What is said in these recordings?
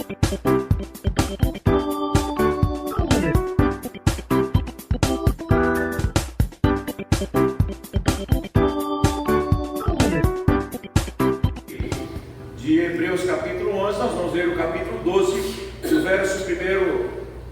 De Hebreus capítulo 11, nós vamos ler o capítulo 12, do verso 1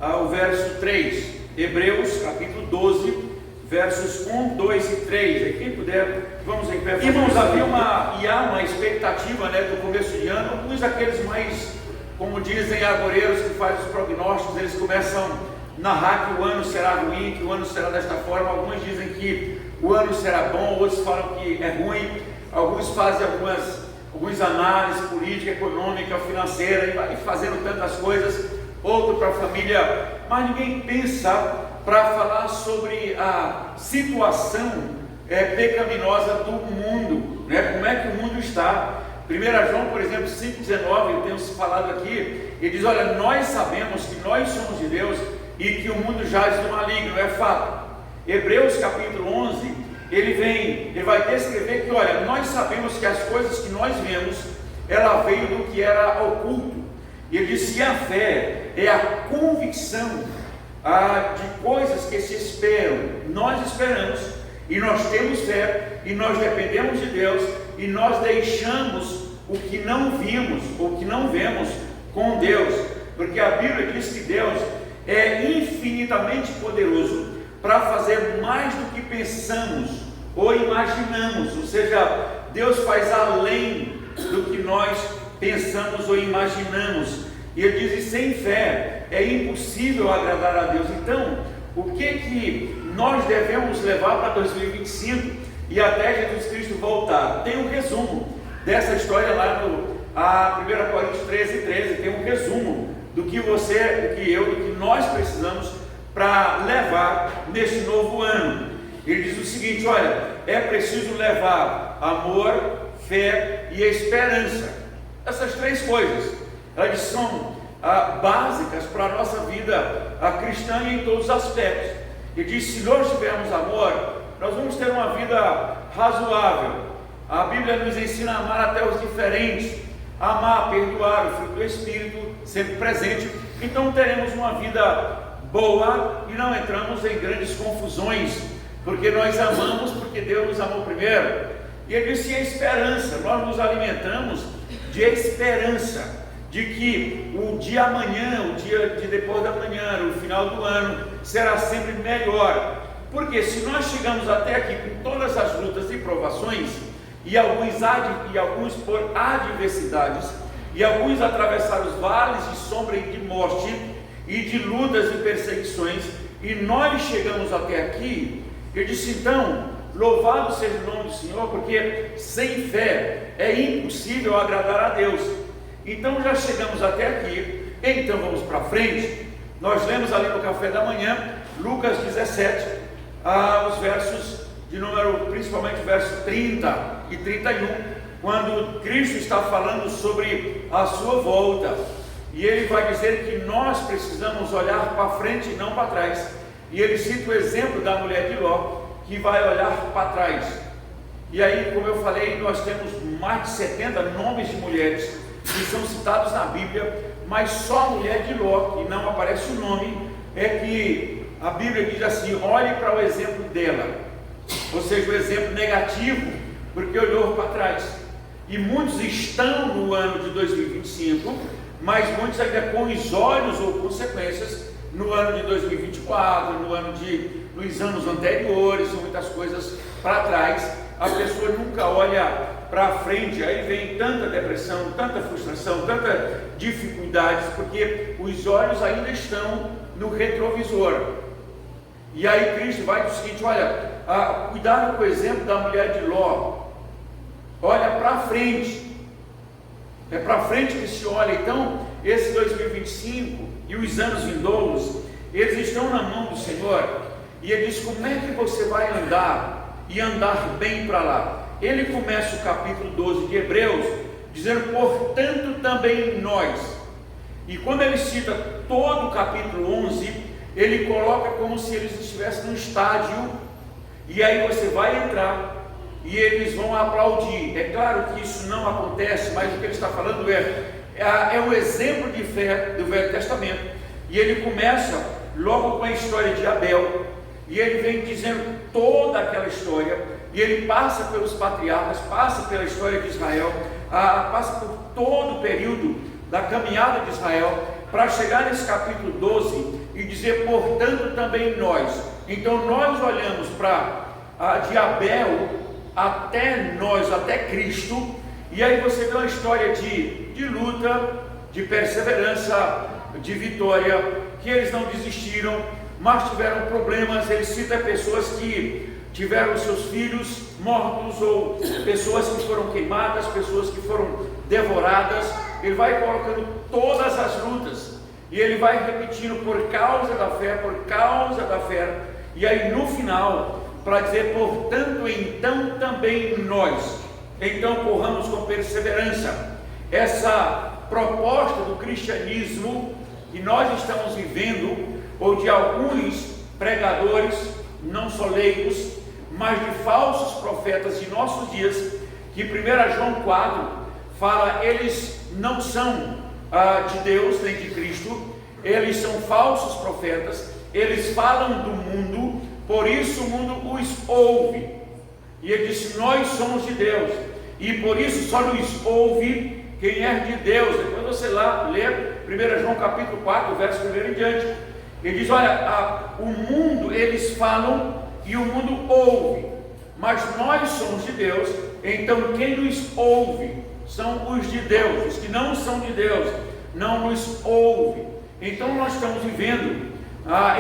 ao verso 3. Hebreus capítulo 12, versos 1, 2 e 3. E quem puder, vamos em pé. Irmãos, havia uma expectativa, do começo de ano. Alguns daqueles mais, como dizem, agoreiros que fazem os prognósticos, eles começam a narrar que o ano será ruim, que o ano será desta forma. Alguns dizem que o ano será bom, outros falam que é ruim. Alguns fazem algumas análises política, econômica, financeira, e vai fazendo tantas coisas. Outro para a família, mas ninguém pensa para falar sobre a situação pecaminosa do mundo, como é que o mundo está. 1 João, por exemplo, 5,19, temos falado aqui, ele diz: olha, nós sabemos que nós somos de Deus e que o mundo jaz do maligno, é fato. Hebreus capítulo 11, ele vai descrever que, olha, nós sabemos que as coisas que nós vemos, ela veio do que era oculto. E ele diz que a fé é a convicção de coisas que se esperam. Nós esperamos e nós temos fé e nós dependemos de Deus e nós deixamos o que não vimos ou que não vemos com Deus, porque a Bíblia diz que Deus é infinitamente poderoso para fazer mais do que pensamos ou imaginamos, ou seja, Deus faz além do que nós pensamos ou imaginamos. E ele diz: e sem fé é impossível agradar a Deus. Então, o que nós devemos levar para 2025 e até Jesus Cristo voltar? Tem um resumo dessa história lá no 1 Coríntios 13, tem um resumo do que você, do que eu, do que nós precisamos para levar neste novo ano. Ele diz o seguinte: olha, é preciso levar amor, fé e esperança. Essas três coisas, elas são básicas para a nossa vida cristã em todos os aspectos. Ele diz: se nós tivermos amor, nós vamos ter uma vida razoável. A Bíblia nos ensina a amar até os diferentes, amar, perdoar, o fruto do Espírito sempre presente. Então teremos uma vida boa e não entramos em grandes confusões, porque nós amamos, porque Deus nos amou primeiro. E ele disse: a esperança, nós nos alimentamos de esperança, de que o dia amanhã, o dia de depois da manhã, o final do ano, será sempre melhor. Porque se nós chegamos até aqui com todas as lutas e provações, e alguns por adversidades, e alguns atravessaram os vales de sombra e de morte, e de lutas e perseguições, e nós chegamos até aqui, eu disse: então, louvado seja o nome do Senhor, porque sem fé é impossível agradar a Deus. Então já chegamos até aqui, então vamos para frente. Nós lemos ali no café da manhã, Lucas 17, os versos de número, principalmente verso 30 e 31, quando Cristo está falando sobre a sua volta, e ele vai dizer que nós precisamos olhar para frente e não para trás. E ele cita o exemplo da mulher de Ló, que vai olhar para trás. E aí, como eu falei, nós temos mais de 70 nomes de mulheres que são citados na Bíblia, mas só a mulher de Ló, que não aparece o nome, é que a Bíblia diz assim: olhe para o exemplo dela, ou seja, o exemplo negativo, porque olhou para trás. E muitos estão no ano de 2025, mas muitos ainda com os olhos ou consequências no ano de 2024, nos anos anteriores, são muitas coisas para trás. A pessoa nunca olha para frente, aí vem tanta depressão, tanta frustração, tanta dificuldades, porque os olhos ainda estão no retrovisor. E aí Cristo vai dizer o seguinte: olha, cuidado com o exemplo da mulher de Ló, olha para frente, é para frente que se olha. Então, esse 2025 e os anos vindouros, eles estão na mão do Senhor, e ele diz: como é que você vai andar e andar bem para lá? Ele começa o capítulo 12 de Hebreus dizendo: portanto também nós. E quando ele cita todo o capítulo 11, ele coloca como se eles estivessem num estádio, e aí você vai entrar e eles vão aplaudir. É claro que isso não acontece, mas o que ele está falando é o exemplo de fé do Velho Testamento, e ele começa logo com a história de Abel, e ele vem dizendo toda aquela história, e ele passa pelos patriarcas, passa pela história de Israel, passa por todo o período da caminhada de Israel, para chegar nesse capítulo 12 e dizer, portanto, também nós. Então nós olhamos para de Abel até nós, até Cristo, e aí você vê uma história de luta, de perseverança, de vitória, que eles não desistiram, mas tiveram problemas. Ele cita pessoas que tiveram seus filhos mortos, ou pessoas que foram queimadas, pessoas que foram devoradas. Ele vai colocando todas as lutas, e ele vai repetindo por causa da fé, por causa da fé, e aí no final, para dizer, portanto, então também nós, então corramos com perseverança. Essa proposta do cristianismo que nós estamos vivendo, ou de alguns pregadores, não só leigos, mas de falsos profetas de nossos dias, que 1 João 4 fala, eles não são de Deus nem de Cristo, eles são falsos profetas, eles falam do mundo, por isso o mundo os ouve. E ele disse, nós somos de Deus, e por isso só nos ouve quem é de Deus. Depois você lá lê 1 João capítulo 4, verso 1 em diante, ele diz, olha, o mundo eles falam e o mundo ouve, mas nós somos de Deus, então quem nos ouve são os de Deus. Os que não são de Deus não nos ouvem. Então nós estamos vivendo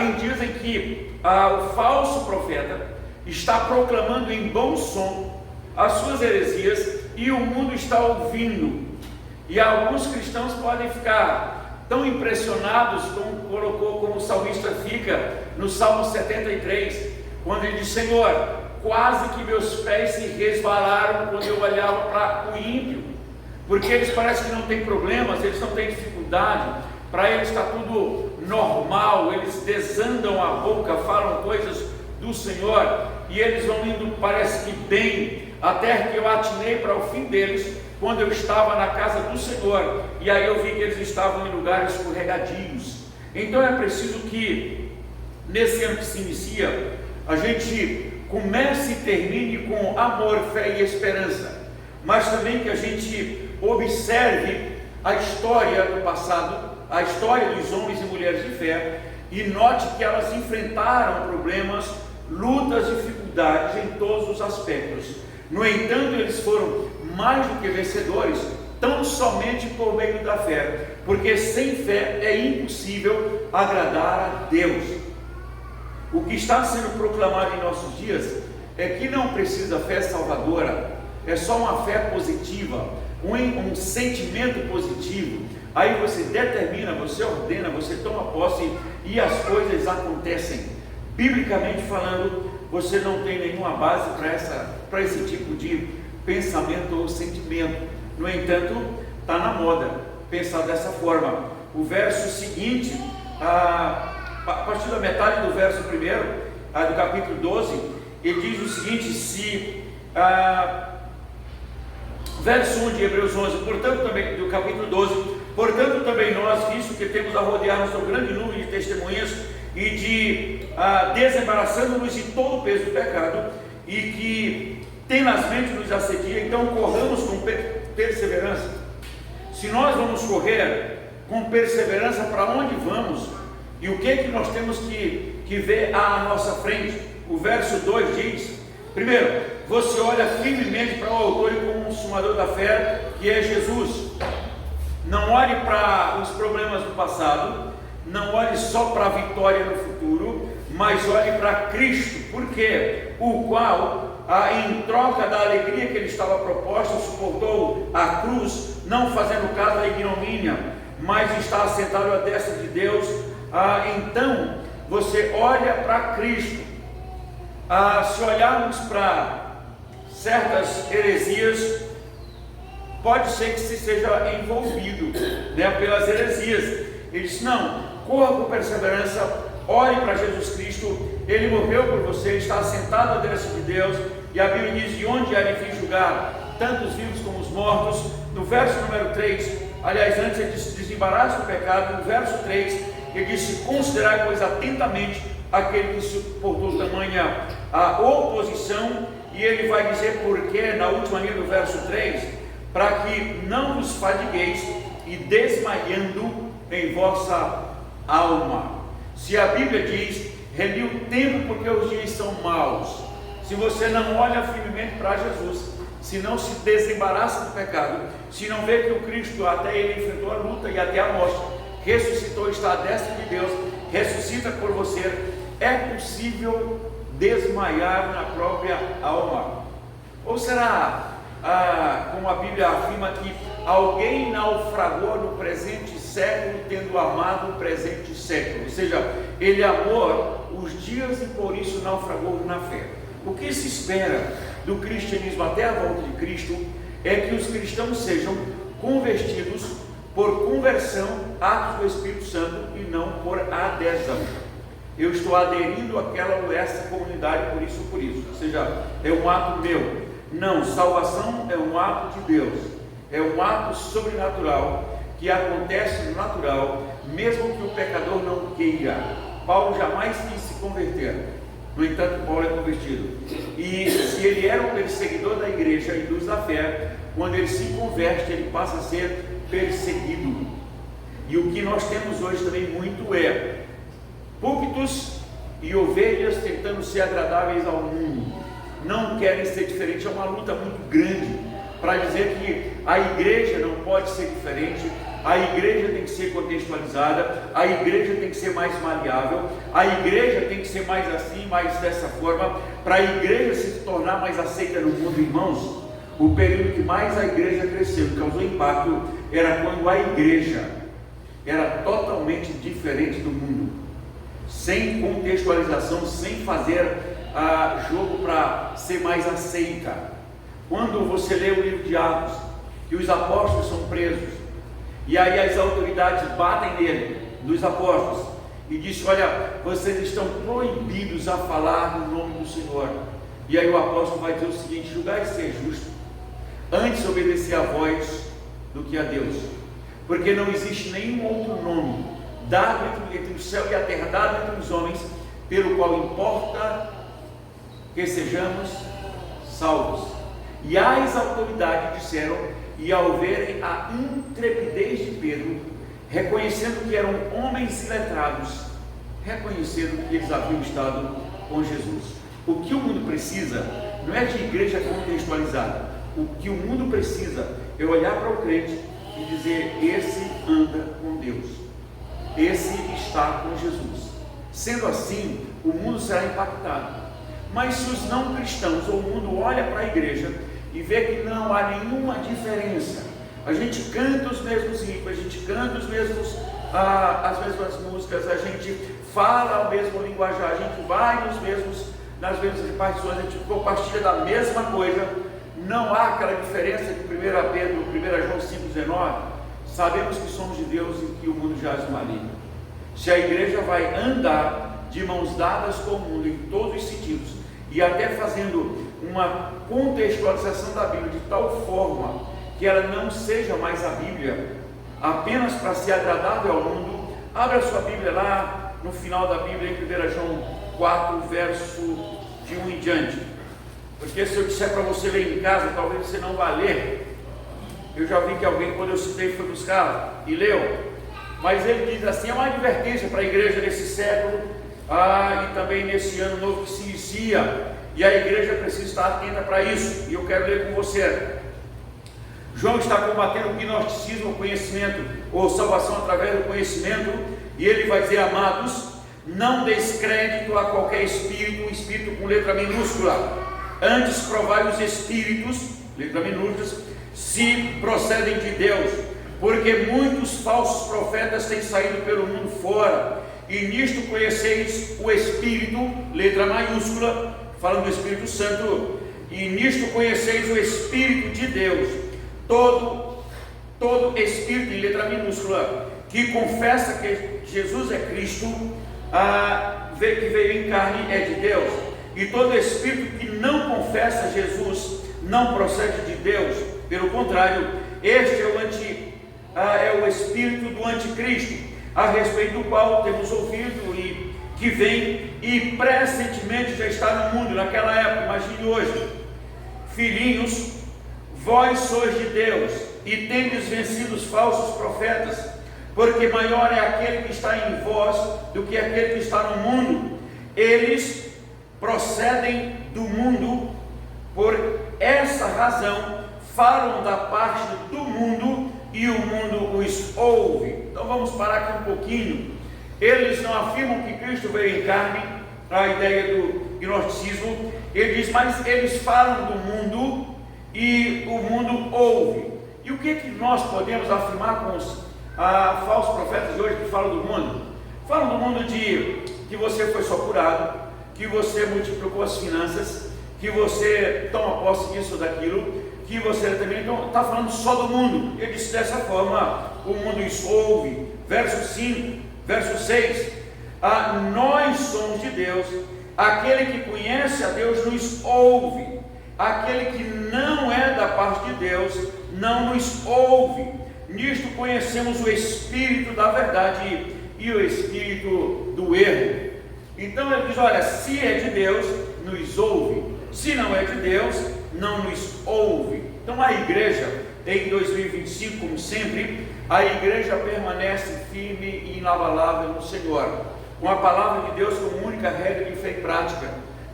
em dias em que o falso profeta está proclamando em bom som as suas heresias, e o mundo está ouvindo, e alguns cristãos podem ficar tão impressionados, como o salmista fica no Salmo 73, quando ele diz, Senhor, quase que meus pés se resvalaram quando eu olhava para o ímpio, porque eles parecem que não têm problemas, eles não têm dificuldade, para eles está tudo normal, eles desandam a boca, falam coisas do Senhor, e eles vão indo, parece que bem, até que eu atinei para o fim deles, quando eu estava na casa do Senhor, e aí eu vi que eles estavam em lugares escorregadios. Então é preciso que, nesse ano que se inicia, a gente comece e termine com amor, fé e esperança, mas também que a gente observe a história do passado, a história dos homens e mulheres de fé, e note que elas enfrentaram problemas, lutas, dificuldades em todos os aspectos. No entanto, eles foram mais do que vencedores, tão somente por meio da fé, porque sem fé é impossível agradar a Deus. O que está sendo proclamado em nossos dias é que não precisa fé salvadora, é só uma fé positiva, um sentimento positivo. Aí você determina, você ordena, você toma posse e as coisas acontecem. Biblicamente falando, você não tem nenhuma base para esse tipo de pensamento ou sentimento. No entanto, está na moda pensar dessa forma. O verso seguinte, a partir da metade do verso 1, do capítulo 12, ele diz o seguinte, verso 1 de Hebreus 11, portanto também, do capítulo 12, portanto também nós, visto que temos a rodear-nos um grande número de testemunhas, e desembaraçando-nos de todo o peso do pecado, e que tenazmente nos assedia, então corramos com perseverança. Se nós vamos correr com perseverança, para onde vamos? E o que nós temos que ver à nossa frente? O verso 2 diz, primeiro, você olha firmemente para o autor e consumador da fé, que é Jesus. Não olhe para os problemas do passado, não olhe só para a vitória no futuro, mas olhe para Cristo, porque o qual, em troca da alegria que ele estava proposta, suportou a cruz, não fazendo caso da ignomínia, mas está assentado à destra de Deus. Então você olha para Cristo. Se olharmos para certas heresias, pode ser que se seja envolvido, pelas heresias. Ele disse, não, corra com perseverança, olhe para Jesus Cristo, ele morreu por você, está assentado à destra de Deus, e a Bíblia diz, de onde há de vir julgar tanto os vivos como os mortos. No verso número 3, aliás, antes ele disse: desembaraça do pecado. No verso 3, ele disse: considerai, pois, atentamente aquele que suportou tamanha a oposição. E ele vai dizer porque, na última linha do verso 3, para que não vos fadigueis e desmaiando em vossa alma. Se a Bíblia diz: rendi o tempo porque os dias são maus. Se você não olha firmemente para Jesus, se não se desembaraça do pecado, se não vê que o Cristo, até ele enfrentou a luta e até a morte, ressuscitou, está à destra de Deus, ressuscita por você, é possível desmaiar na própria alma. Ou será, como a Bíblia afirma, que alguém naufragou no presente século, tendo amado o presente século? Ou seja, ele amou os dias e por isso naufragou na fé. O que se espera do cristianismo até a volta de Cristo é que os cristãos sejam convertidos por conversão, atos do Espírito Santo, e não por adesão. Eu estou aderindo àquela ou essa comunidade por isso, ou seja, é um ato meu. Não, salvação é um ato de Deus, é um ato sobrenatural que acontece no natural, mesmo que o pecador não queira. Paulo jamais quis se converter, no entanto, Paulo é convertido. E se ele era um perseguidor da igreja e dos da fé, quando ele se converte, ele passa a ser perseguido. E o que nós temos hoje também muito é púlpitos e ovelhas tentando ser agradáveis ao mundo, não querem ser diferentes. É uma luta muito grande para dizer que a igreja não pode ser diferente, a igreja tem que ser contextualizada, a igreja tem que ser mais maleável, a igreja tem que ser mais assim, mais dessa forma, para a igreja se tornar mais aceita no mundo. Irmãos, o período que mais a igreja cresceu, que causou impacto, era quando a igreja era totalmente diferente do mundo, sem contextualização, sem fazer jogo para ser mais aceita. Quando você lê o livro de Atos, que os apóstolos são presos, e aí as autoridades batem nele, dos apóstolos, e dizem: olha, vocês estão proibidos a falar no nome do Senhor. E aí o apóstolo vai dizer o seguinte: julgai ser justo, antes obedecer a vós do que a Deus, porque não existe nenhum outro nome dado entre o céu e a terra, dado entre os homens, pelo qual importa que sejamos salvos. E as autoridades disseram, e ao verem a intrepidez de Pedro, reconhecendo que eram homens iletrados, reconheceram que eles haviam estado com Jesus. O que o mundo precisa não é de igreja contextualizada. O que o mundo precisa é olhar para o crente e dizer: esse anda com Deus, esse está com Jesus. Sendo assim, o mundo será impactado. Mas se os não cristãos ou o mundo olha para a igreja e vê que não há nenhuma diferença, a gente canta os mesmos hinos, a gente canta os mesmos, as mesmas músicas, a gente fala o mesmo linguajar, a gente vai nas mesmas repartições, a gente compartilha da mesma coisa, não há aquela diferença de 1 Pedro, 1 João 5,19, sabemos que somos de Deus e que o mundo jaz no maligno. Se a igreja vai andar de mãos dadas com o mundo em todos os sentidos, e até fazendo uma contextualização da Bíblia de tal forma que ela não seja mais a Bíblia apenas para ser agradável ao mundo, abra sua Bíblia lá no final da Bíblia, em 1 João 4, verso de 1 em diante. Porque se eu disser para você ler em casa, talvez você não vá ler. Eu já vi que alguém, quando eu citei, foi buscar e leu. Mas ele diz assim: é uma advertência para a igreja nesse século, e também nesse ano novo que se inicia, e a igreja precisa estar atenta para isso, e eu quero ler com você. João está combatendo o gnosticismo, o conhecimento, ou salvação através do conhecimento, e ele vai dizer: amados, não deis crédito a qualquer espírito, um espírito com letra minúscula, antes provai os espíritos, letra minúscula, se procedem de Deus, porque muitos falsos profetas têm saído pelo mundo fora, e nisto conheceis o Espírito, letra maiúscula, falando do Espírito Santo, e nisto conheceis o Espírito de Deus. Todo Espírito, em letra minúscula, que confessa que Jesus é Cristo, que veio em carne, é de Deus. E todo Espírito que não confessa Jesus não procede de Deus, pelo contrário, este é o é o espírito do anticristo, a respeito do qual temos ouvido e que vem e presentemente já está no mundo, naquela época. Imagine hoje: filhinhos, vós sois de Deus e tendes vencido os falsos profetas, porque maior é aquele que está em vós do que aquele que está no mundo. Eles procedem do mundo, por essa razão falam da parte do mundo e o mundo os ouve. Então vamos parar aqui um pouquinho. Eles não afirmam que Cristo veio em carne, a ideia do gnosticismo. Ele diz, mas eles falam do mundo e o mundo ouve. E o que nós podemos afirmar com os falsos profetas de hoje que falam do mundo? Falam do mundo de que você foi só curado, que você multiplicou as finanças, que você toma posse disso ou daquilo, que você também está falando só do mundo. Ele disse dessa forma: o mundo os ouve. Verso 5, verso 6: nós somos de Deus, aquele que conhece a Deus nos ouve, aquele que não é da parte de Deus não nos ouve. Nisto conhecemos o espírito da verdade e o espírito do erro. Então ele diz, olha, se é de Deus, nos ouve; se não é de Deus, não nos ouve. Então a igreja, em 2025, como sempre, a igreja permanece firme e inabalável no Senhor, com a palavra de Deus como única regra de fé e prática.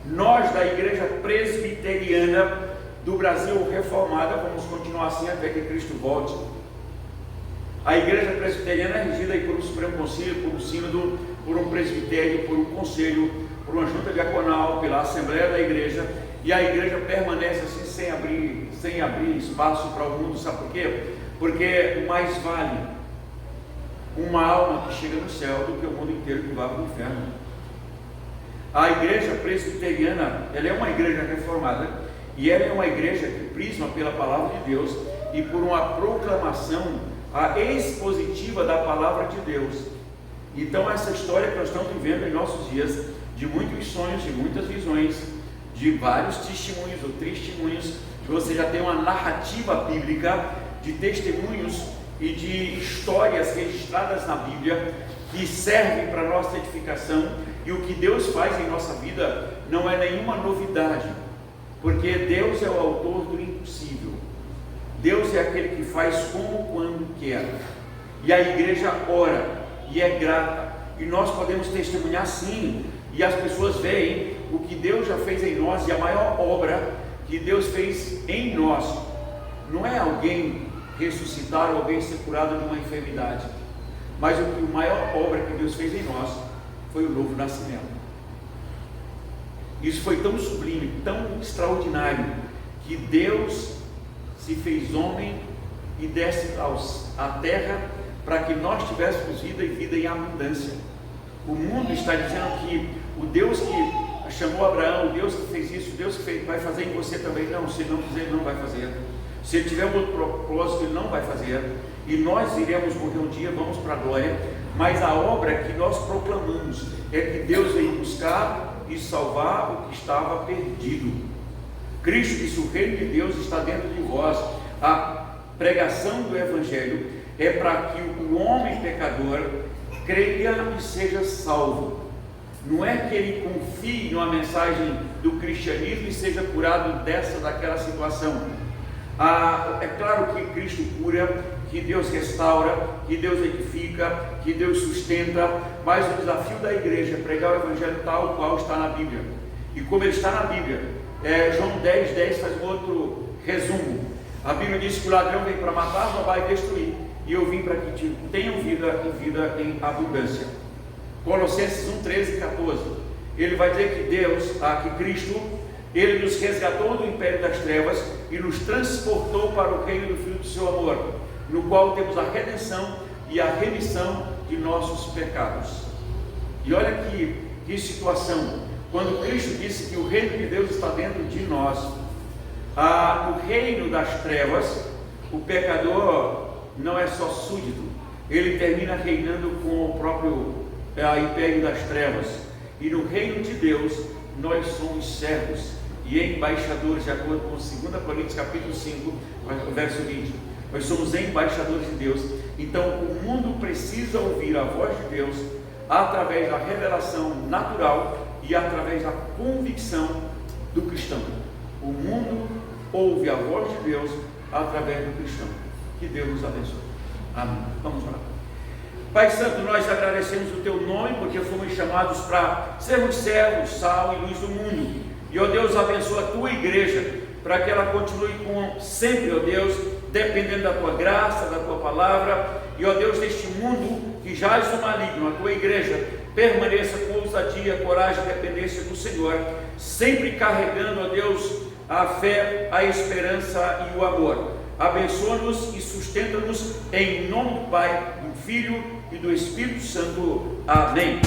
Nós, da igreja presbiteriana do Brasil reformada, vamos continuar assim até que Cristo volte. A igreja presbiteriana é regida aí por um Supremo Concílio, por um sínodo, por um presbitério, por um conselho, por uma junta diaconal, pela Assembleia da Igreja, e a igreja permanece assim sem abrir espaço para o mundo. Sabe por quê? Porque mais vale uma alma que chega no céu do que o mundo inteiro que vai para o inferno. A igreja presbiteriana, ela é uma igreja reformada, e ela é uma igreja que prisma pela palavra de Deus e por uma proclamação expositiva da palavra de Deus. Então essa história que nós estamos vivendo em nossos dias, de muitos sonhos, de muitas visões, de vários testemunhos ou testemunhos, que você já tem uma narrativa bíblica de testemunhos e de histórias registradas na Bíblia que servem para a nossa edificação. E o que Deus faz em nossa vida não é nenhuma novidade, porque Deus é o autor do impossível. Deus é aquele que faz como, quando quer. E a igreja ora e é grata, e nós podemos testemunhar sim, e as pessoas veem o que Deus já fez em nós. E a maior obra que Deus fez em nós não é alguém ressuscitar ou alguém ser curado de uma enfermidade, mas a maior obra que Deus fez em nós foi o novo nascimento. Isso foi tão sublime, tão extraordinário, que Deus se fez homem e desce à terra para que nós tivéssemos vida e vida em abundância. O mundo está dizendo que o Deus que chamou Abraão, o Deus que fez isso, o Deus que vai fazer em você também. Não, se ele não quiser, ele não vai fazer. Se ele tiver um outro propósito, ele não vai fazer. E nós iremos morrer um dia, vamos para a glória. Mas a obra que nós proclamamos é que Deus veio buscar e salvar o que estava perdido. Cristo disse: o reino de Deus está dentro de vós. A pregação do Evangelho é para que o homem pecador creia e seja salvo. Não é que ele confie numa mensagem do cristianismo e seja curado dessa ou daquela situação. É claro que Cristo cura, que Deus restaura, que Deus edifica, que Deus sustenta, mas o desafio da igreja é pregar o Evangelho tal qual está na Bíblia. E como ele está na Bíblia, João 10:10 faz um outro resumo. A Bíblia diz que o ladrão vem para matar, roubar e destruir, e eu vim para que tenham vida e vida em abundância. Colossenses 1:13-14, ele vai dizer que Deus, que Cristo, ele nos resgatou do império das trevas e nos transportou para o reino do Filho do seu amor, no qual temos a redenção e a remissão de nossos pecados. E olha que situação, quando Cristo disse que o reino de Deus está dentro de nós. No reino das trevas, o pecador não é só súdito, ele termina reinando com o próprio império das trevas. E no reino de Deus nós somos servos e embaixadores, de acordo com 2 Coríntios capítulo 5, verso 20. Nós somos embaixadores de Deus, Então o mundo precisa ouvir a voz de Deus através da revelação natural e através da convicção do cristão. O mundo ouve a voz de Deus através do cristão. Que Deus nos abençoe. Amém. Vamos orar. Pai Santo, nós agradecemos o Teu nome, porque fomos chamados para sermos servos, sal e luz do mundo. E, ó Deus, abençoa a Tua igreja, para que ela continue com sempre, ó Deus, dependendo da Tua graça, da Tua palavra. E, ó Deus, neste mundo que jaz o maligno, a Tua igreja permaneça com ousadia, coragem e dependência do Senhor, sempre carregando, ó Deus, a fé, a esperança e o amor. Abençoa-nos e sustenta-nos em nome do Pai, do Filho e do Espírito Santo. Amém.